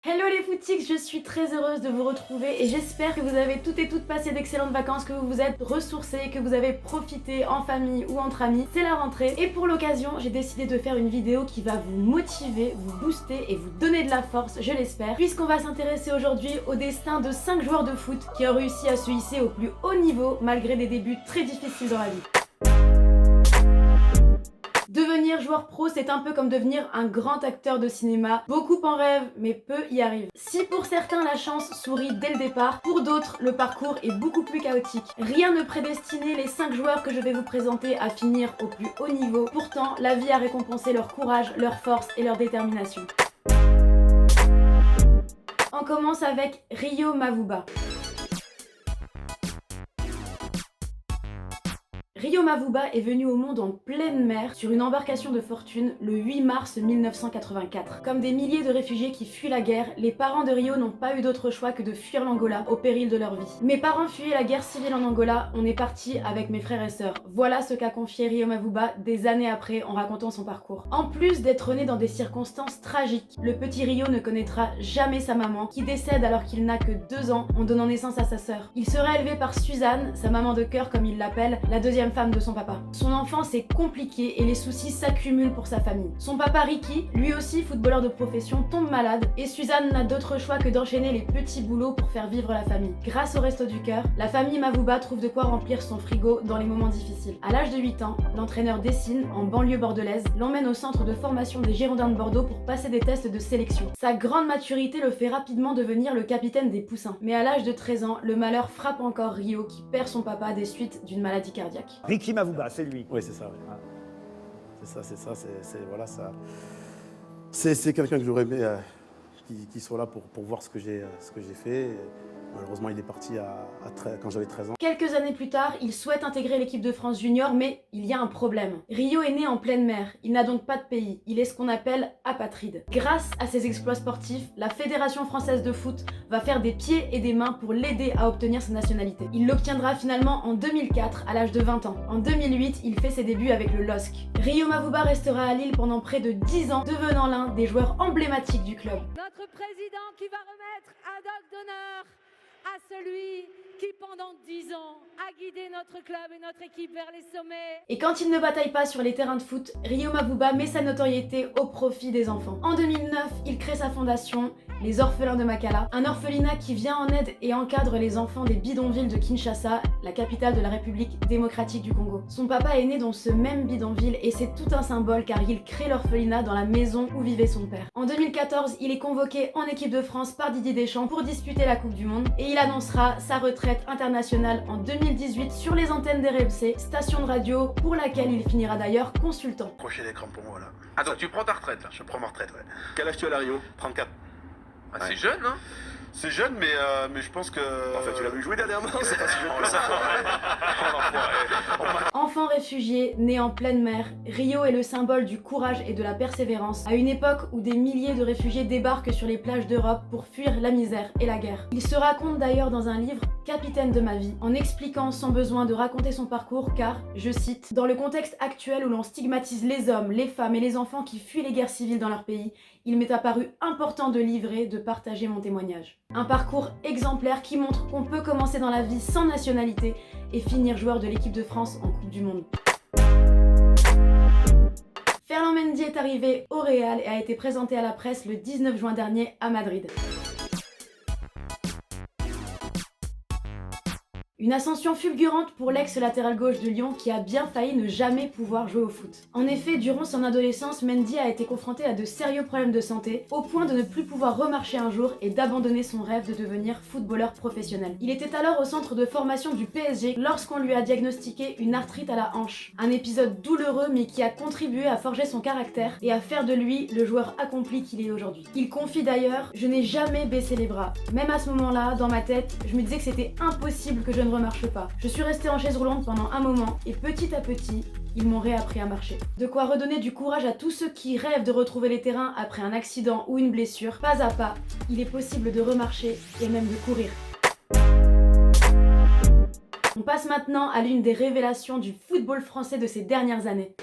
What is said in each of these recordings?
Hello les footix, je suis très heureuse de vous retrouver et j'espère que vous avez toutes et toutes passé d'excellentes vacances, que vous vous êtes ressourcés, que vous avez profité en famille ou entre amis. C'est la rentrée et pour l'occasion, j'ai décidé de faire une vidéo qui va vous motiver, vous booster et vous donner de la force, je l'espère, puisqu'on va s'intéresser aujourd'hui au destin de 5 joueurs de foot qui ont réussi à se hisser au plus haut niveau malgré des débuts très difficiles dans la vie. Devenir joueur pro, c'est un peu comme devenir un grand acteur de cinéma. Beaucoup en rêvent, mais peu y arrivent. Si pour certains la chance sourit dès le départ, pour d'autres le parcours est beaucoup plus chaotique. Rien ne prédestinait les 5 joueurs que je vais vous présenter à finir au plus haut niveau. Pourtant, la vie a récompensé leur courage, leur force et leur détermination. On commence avec Rio Mavuba. Rio Mavuba est venu au monde en pleine mer sur une embarcation de fortune le 8 mars 1984. Comme des milliers de réfugiés qui fuient la guerre, les parents de Rio n'ont pas eu d'autre choix que de fuir l'Angola au péril de leur vie. Mes parents fuyaient la guerre civile en Angola, on est parti avec mes frères et sœurs. Voilà ce qu'a confié Rio Mavuba des années après en racontant son parcours. En plus d'être né dans des circonstances tragiques, le petit Rio ne connaîtra jamais sa maman qui décède alors qu'il n'a que 2 ans en donnant naissance à sa sœur. Il sera élevé par Suzanne, sa maman de cœur comme il l'appelle, la deuxième femme de son papa. Son enfance est compliquée et les soucis s'accumulent pour sa famille. Son papa Ricky, lui aussi footballeur de profession, tombe malade et Suzanne n'a d'autre choix que d'enchaîner les petits boulots pour faire vivre la famille. Grâce au Resto du Cœur, la famille Mavuba trouve de quoi remplir son frigo dans les moments difficiles. À l'âge de 8 ans, l'entraîneur Dessine, en banlieue bordelaise, l'emmène au centre de formation des Girondins de Bordeaux pour passer des tests de sélection. Sa grande maturité le fait rapidement devenir le capitaine des Poussins. Mais à l'âge de 13 ans, le malheur frappe encore Rio qui perd son papa des suites d'une maladie cardiaque. Ricky Mavuba, c'est lui. Oui, c'est ça. Ouais. Voilà, ça. C'est quelqu'un que j'aurais aimé qui soit là pour voir ce que j'ai fait. Et malheureusement, il est parti quand j'avais 13 ans. Quelques années plus tard, il souhaite intégrer l'équipe de France junior, mais il y a un problème. Rio est né en pleine mer, il n'a donc pas de pays, il est ce qu'on appelle apatride. Grâce à ses exploits sportifs, la Fédération française de foot va faire des pieds et des mains pour l'aider à obtenir sa nationalité. Il l'obtiendra finalement en 2004, à l'âge de 20 ans. En 2008, il fait ses débuts avec le LOSC. Rio Mavuba restera à Lille pendant près de 10 ans, devenant l'un des joueurs emblématiques du club. Notre président qui va remettre un doc d'honneur à celui qui pendant 10 ans a guidé notre club et notre équipe vers les sommets. Et quand il ne bataille pas sur les terrains de foot, Rio Mavuba met sa notoriété au profit des enfants. En 2009, il crée sa fondation, les Orphelins de Makala, un orphelinat qui vient en aide et encadre les enfants des bidonvilles de Kinshasa, la capitale de la République démocratique du Congo. Son papa est né dans ce même bidonville et c'est tout un symbole car il crée l'orphelinat dans la maison où vivait son père. En 2014, il est convoqué en équipe de France par Didier Deschamps pour disputer la Coupe du Monde et il annoncera sa retraite internationale en 2018 sur les antennes d'RMC, station de radio pour laquelle il finira d'ailleurs consultant. Crochet d'écran pour moi là. Ah donc tu prends ta retraite là? Je prends ma retraite, ouais. Quel âge tu as là, Rio? 34. Ah, Ouais. c'est jeune, hein? C'est jeune, mais je pense que. En fait, tu l'as vu jouer dernièrement? C'est pas si jeune Oh, que ça. Enfant réfugié, né en pleine mer, Rio est le symbole du courage et de la persévérance à une époque où des milliers de réfugiés débarquent sur les plages d'Europe pour fuir la misère et la guerre. Il se raconte d'ailleurs dans un livre, Capitaine de ma vie, en expliquant son besoin de raconter son parcours car, je cite, « Dans le contexte actuel où l'on stigmatise les hommes, les femmes et les enfants qui fuient les guerres civiles dans leur pays, il m'est apparu important de livrer, de partager mon témoignage. » Un parcours exemplaire qui montre qu'on peut commencer dans la vie sans nationalité et finir joueur de l'équipe de France en Coupe du Monde. Ferland Mendy est arrivé au Real et a été présenté à la presse le 19 juin dernier à Madrid. Une ascension fulgurante pour l'ex-latéral gauche de Lyon qui a bien failli ne jamais pouvoir jouer au foot. En effet, durant son adolescence, Mendy a été confronté à de sérieux problèmes de santé, au point de ne plus pouvoir remarcher un jour et d'abandonner son rêve de devenir footballeur professionnel. Il était alors au centre de formation du PSG lorsqu'on lui a diagnostiqué une arthrite à la hanche. Un épisode douloureux mais qui a contribué à forger son caractère et à faire de lui le joueur accompli qu'il est aujourd'hui. Il confie d'ailleurs « Je n'ai jamais baissé les bras. Même à ce moment-là, dans ma tête, je me disais que c'était impossible que je ne remarche pas. Je suis restée en chaise roulante pendant un moment et petit à petit, ils m'ont réappris à marcher. » De quoi redonner du courage à tous ceux qui rêvent de retrouver les terrains après un accident ou une blessure. Pas à pas, il est possible de remarcher et même de courir. On passe maintenant à l'une des révélations du football français de ces dernières années.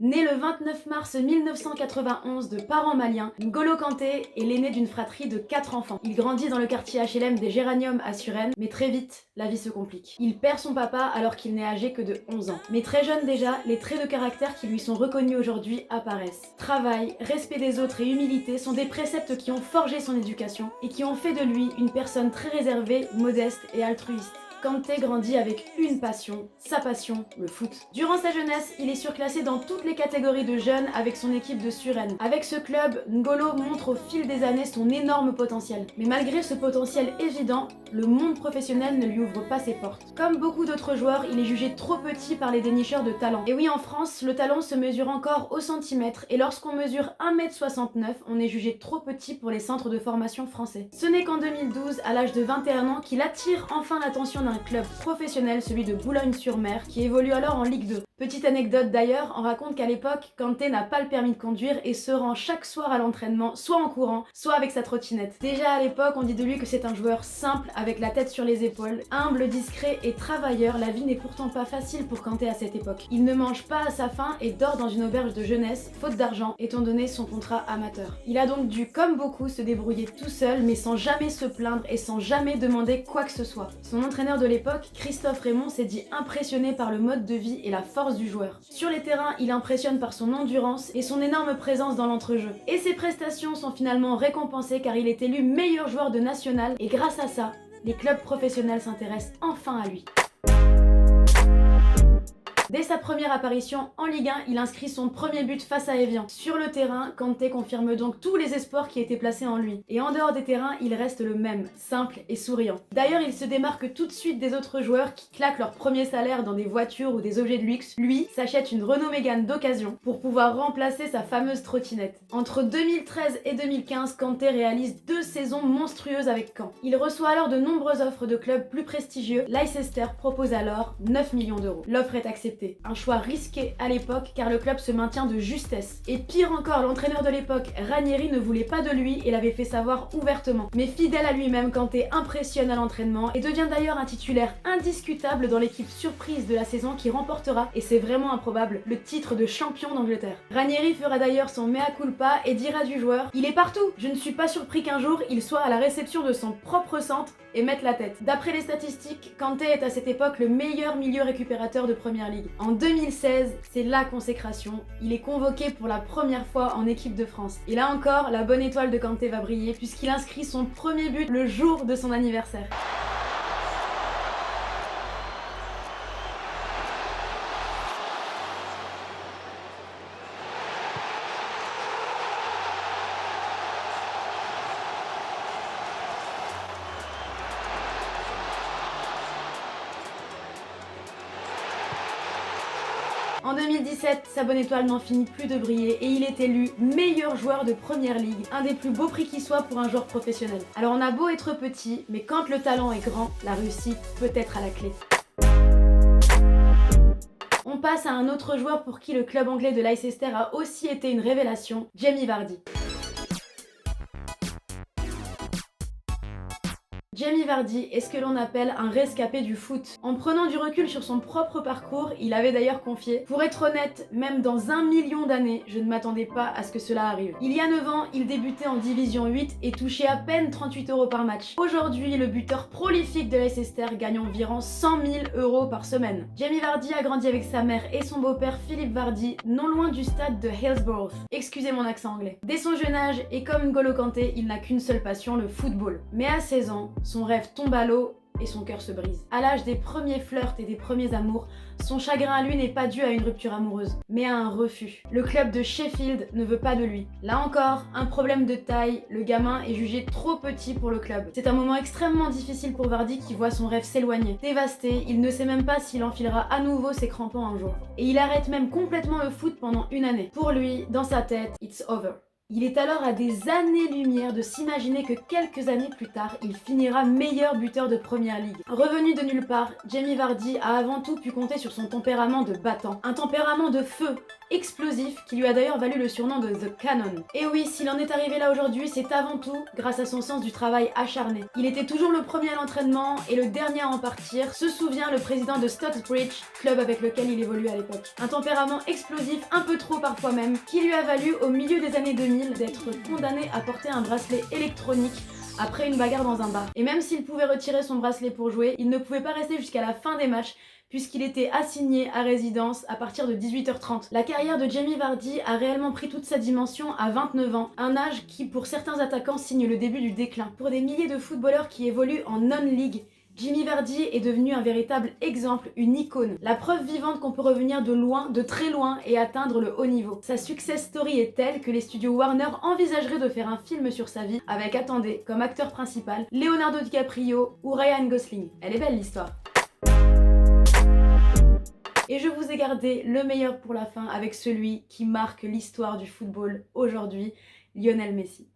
Né le 29 mars 1991 de parents maliens, N'Golo Kanté est l'aîné d'une fratrie de 4 enfants. Il grandit dans le quartier HLM des Géraniums à Suresnes, mais très vite, la vie se complique. Il perd son papa alors qu'il n'est âgé que de 11 ans. Mais très jeune déjà, les traits de caractère qui lui sont reconnus aujourd'hui apparaissent. Travail, respect des autres et humilité sont des préceptes qui ont forgé son éducation et qui ont fait de lui une personne très réservée, modeste et altruiste. Kanté grandit avec une passion, sa passion, le foot. Durant sa jeunesse, il est surclassé dans toutes les catégories de jeunes avec son équipe de Suresnes. Avec ce club, N'Golo montre au fil des années son énorme potentiel. Mais malgré ce potentiel évident, le monde professionnel ne lui ouvre pas ses portes. Comme beaucoup d'autres joueurs, il est jugé trop petit par les dénicheurs de talent. Et oui, en France, le talent se mesure encore au centimètre et lorsqu'on mesure 1m69, on est jugé trop petit pour les centres de formation français. Ce n'est qu'en 2012, à l'âge de 21 ans, qu'il attire enfin l'attention d'un club professionnel, celui de Boulogne-sur-Mer, qui évolue alors en Ligue 2. Petite anecdote d'ailleurs, on raconte qu'à l'époque, Kanté n'a pas le permis de conduire et se rend chaque soir à l'entraînement, soit en courant, soit avec sa trottinette. Déjà à l'époque, on dit de lui que c'est un joueur simple, avec la tête sur les épaules, humble, discret et travailleur. La vie n'est pourtant pas facile pour Kanté à cette époque. Il ne mange pas à sa faim et dort dans une auberge de jeunesse, faute d'argent, étant donné son contrat amateur. Il a donc dû, comme beaucoup, se débrouiller tout seul, mais sans jamais se plaindre et sans jamais demander quoi que ce soit. Son entraîneur de l'époque, Christophe Raymond, s'est dit impressionné par le mode de vie et la force du joueur. Sur les terrains, il impressionne par son endurance et son énorme présence dans l'entrejeu. Et ses prestations sont finalement récompensées car il est élu meilleur joueur de national et grâce à ça, les clubs professionnels s'intéressent enfin à lui. Dès sa première apparition en Ligue 1, il inscrit son premier but face à Evian. Sur le terrain, Kanté confirme donc tous les espoirs qui étaient placés en lui. Et en dehors des terrains, il reste le même, simple et souriant. D'ailleurs, il se démarque tout de suite des autres joueurs qui claquent leur premier salaire dans des voitures ou des objets de luxe. Lui s'achète une Renault Mégane d'occasion pour pouvoir remplacer sa fameuse trottinette. Entre 2013 et 2015, Kanté réalise 2 saisons monstrueuses avec Caen. Il reçoit alors de nombreuses offres de clubs plus prestigieux. Leicester propose alors 9 millions d'euros. L'offre est acceptée. Un choix risqué à l'époque car le club se maintient de justesse. Et pire encore, l'entraîneur de l'époque, Ranieri, ne voulait pas de lui et l'avait fait savoir ouvertement. Mais fidèle à lui-même, Kanté impressionne à l'entraînement et devient d'ailleurs un titulaire indiscutable dans l'équipe surprise de la saison qui remportera, et c'est vraiment improbable, le titre de champion d'Angleterre. Ranieri fera d'ailleurs son mea culpa et dira du joueur « Il est partout, je ne suis pas surpris qu'un jour il soit à la réception de son propre centre et mette la tête ». D'après les statistiques, Kanté est à cette époque le meilleur milieu récupérateur de Première Ligue. En 2016, c'est la consécration. Il est convoqué pour la première fois en équipe de France. Et là encore, la bonne étoile de Kanté va briller puisqu'il inscrit son premier but le jour de son anniversaire. En 2017, sa bonne étoile n'en finit plus de briller et il est élu meilleur joueur de Première Ligue, un des plus beaux prix qui soit pour un joueur professionnel. Alors on a beau être petit, mais quand le talent est grand, la réussite peut être à la clé. On passe à un autre joueur pour qui le club anglais de Leicester a aussi été une révélation, Jamie Vardy. Jamie Vardy est ce que l'on appelle un rescapé du foot. En prenant du recul sur son propre parcours, il avait d'ailleurs confié « Pour être honnête, même dans 1 million d'années, je ne m'attendais pas à ce que cela arrive. Il y a 9 ans, il débutait en Division 8 et touchait à peine 38 € par match. Aujourd'hui, le buteur prolifique de Leicester gagne environ 100 000 € par semaine. » Jamie Vardy a grandi avec sa mère et son beau-père Philippe Vardy, non loin du stade de Hillsborough. Excusez mon accent anglais. Dès son jeune âge, et comme N'Golo Kanté, il n'a qu'une seule passion, le football. Mais à 16 ans, son rêve tombe à l'eau et son cœur se brise. À l'âge des premiers flirts et des premiers amours, son chagrin à lui n'est pas dû à une rupture amoureuse, mais à un refus. Le club de Sheffield ne veut pas de lui. Là encore, un problème de taille, le gamin est jugé trop petit pour le club. C'est un moment extrêmement difficile pour Vardy qui voit son rêve s'éloigner. Dévasté, il ne sait même pas s'il enfilera à nouveau ses crampons un jour. Et il arrête même complètement le foot pendant 1 année. Pour lui, dans sa tête, it's over. Il est alors à des années-lumière de s'imaginer que quelques années plus tard, il finira meilleur buteur de Première Ligue. Revenu de nulle part, Jamie Vardy a avant tout pu compter sur son tempérament de battant. Un tempérament de feu, explosif qui lui a d'ailleurs valu le surnom de The Cannon. Et oui, s'il en est arrivé là aujourd'hui, c'est avant tout grâce à son sens du travail acharné. Il était toujours le premier à l'entraînement et le dernier à en partir, se souvient le président de Stocksbridge, club avec lequel il évoluait à l'époque. Un tempérament explosif, un peu trop parfois même, qui lui a valu au milieu des années 2000 d'être condamné à porter un bracelet électronique après une bagarre dans un bar. Et même s'il pouvait retirer son bracelet pour jouer, il ne pouvait pas rester jusqu'à la fin des matchs puisqu'il était assigné à résidence à partir de 18h30. La carrière de Jamie Vardy a réellement pris toute sa dimension à 29 ans, un âge qui pour certains attaquants signe le début du déclin. Pour des milliers de footballeurs qui évoluent en non-league, Jamie Vardy est devenu un véritable exemple, une icône. La preuve vivante qu'on peut revenir de loin, de très loin et atteindre le haut niveau. Sa success story est telle que les studios Warner envisageraient de faire un film sur sa vie avec, attendez, comme acteur principal, Leonardo DiCaprio ou Ryan Gosling. Elle est belle l'histoire. Et je vous ai gardé le meilleur pour la fin avec celui qui marque l'histoire du football aujourd'hui, Lionel Messi.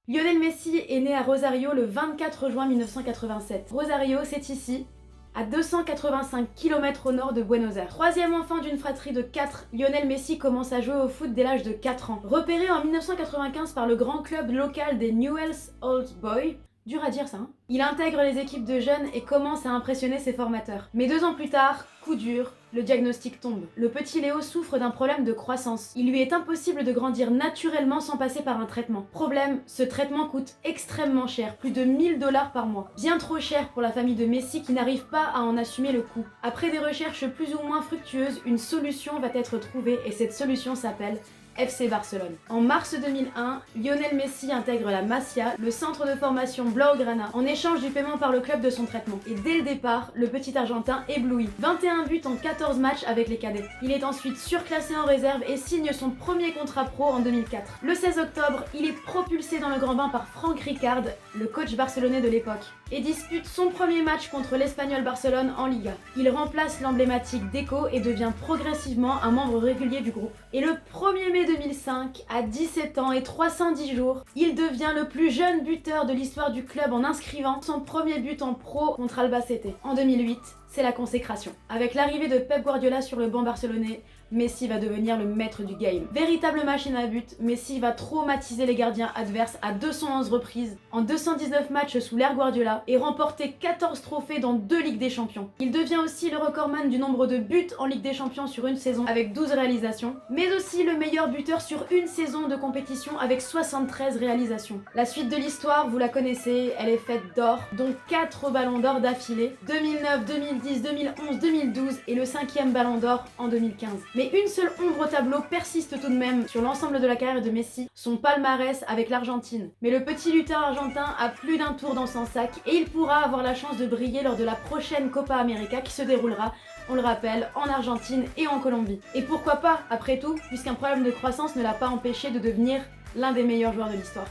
Lionel Messi est né à Rosario le 24 juin 1987. Rosario, c'est ici, à 285 km au nord de Buenos Aires. Troisième enfant d'une fratrie de 4, Lionel Messi commence à jouer au foot dès l'âge de 4 ans. Repéré en 1995 par le grand club local des Newell's Old Boys, dur à dire ça, hein. Il intègre les équipes de jeunes et commence à impressionner ses formateurs. Mais 2 ans plus tard, coup dur, le diagnostic tombe. Le petit Léo souffre d'un problème de croissance. Il lui est impossible de grandir naturellement sans passer par un traitement. Problème, ce traitement coûte extrêmement cher, plus de 1000 $ par mois. Bien trop cher pour la famille de Messi qui n'arrive pas à en assumer le coût. Après des recherches plus ou moins fructueuses, une solution va être trouvée et cette solution s'appelle FC Barcelone. En mars 2001, Lionel Messi intègre la Masia, le centre de formation Blaugrana, en échange du paiement par le club de son traitement. Et dès le départ, le petit Argentin éblouit. 21 buts en 14 matchs avec les cadets. Il est ensuite surclassé en réserve et signe son premier contrat pro en 2004. Le 16 octobre, il est propulsé dans le grand bain par Franck Rijkaard, le coach barcelonais de l'époque, et dispute son premier match contre l'Espagnol Barcelone en Liga. Il remplace l'emblématique Deco et devient progressivement un membre régulier du groupe. Et le 1er mai 2005, à 17 ans et 310 jours, il devient le plus jeune buteur de l'histoire du club en inscrivant son premier but en pro contre Albacete. En 2008, c'est la consécration. Avec l'arrivée de Pep Guardiola sur le banc barcelonais, Messi va devenir le maître du game. Véritable machine à but, Messi va traumatiser les gardiens adverses à 211 reprises, en 219 matchs sous l'ère Guardiola, et remporter 14 trophées dans 2 Ligues des Champions. Il devient aussi le recordman du nombre de buts en Ligue des Champions sur une saison avec 12 réalisations, mais aussi le meilleur buteur sur une saison de compétition avec 73 réalisations. La suite de l'histoire, vous la connaissez, elle est faite d'or, dont 4 ballons d'or d'affilée, 2009, 2010, 2011, 2012 et le 5e ballon d'or en 2015. Mais une seule ombre au tableau persiste tout de même sur l'ensemble de la carrière de Messi, son palmarès avec l'Argentine. Mais le petit lutteur argentin a plus d'un tour dans son sac et il pourra avoir la chance de briller lors de la prochaine Copa América qui se déroulera, on le rappelle, en Argentine et en Colombie. Et pourquoi pas, après tout, puisqu'un problème de croissance ne l'a pas empêché de devenir l'un des meilleurs joueurs de l'histoire.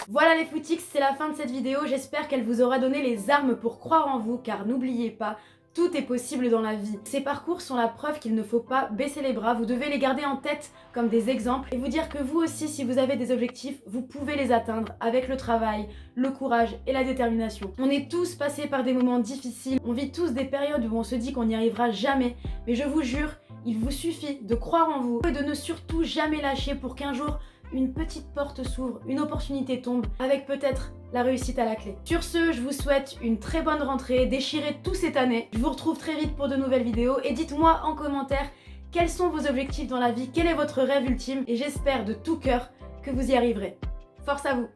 Voilà les footix, c'est la fin de cette vidéo, j'espère qu'elle vous aura donné les armes pour croire en vous, car n'oubliez pas, tout est possible dans la vie. Ces parcours sont la preuve qu'il ne faut pas baisser les bras, vous devez les garder en tête comme des exemples et vous dire que vous aussi, si vous avez des objectifs, vous pouvez les atteindre avec le travail, le courage et la détermination. On est tous passés par des moments difficiles, on vit tous des périodes où on se dit qu'on n'y arrivera jamais, mais je vous jure, il vous suffit de croire en vous et de ne surtout jamais lâcher pour qu'un jour, une petite porte s'ouvre, une opportunité tombe, avec peut-être la réussite à la clé. Sur ce, je vous souhaite une très bonne rentrée, déchirez tout cette année. Je vous retrouve très vite pour de nouvelles vidéos et dites-moi en commentaire quels sont vos objectifs dans la vie, quel est votre rêve ultime et j'espère de tout cœur que vous y arriverez. Force à vous!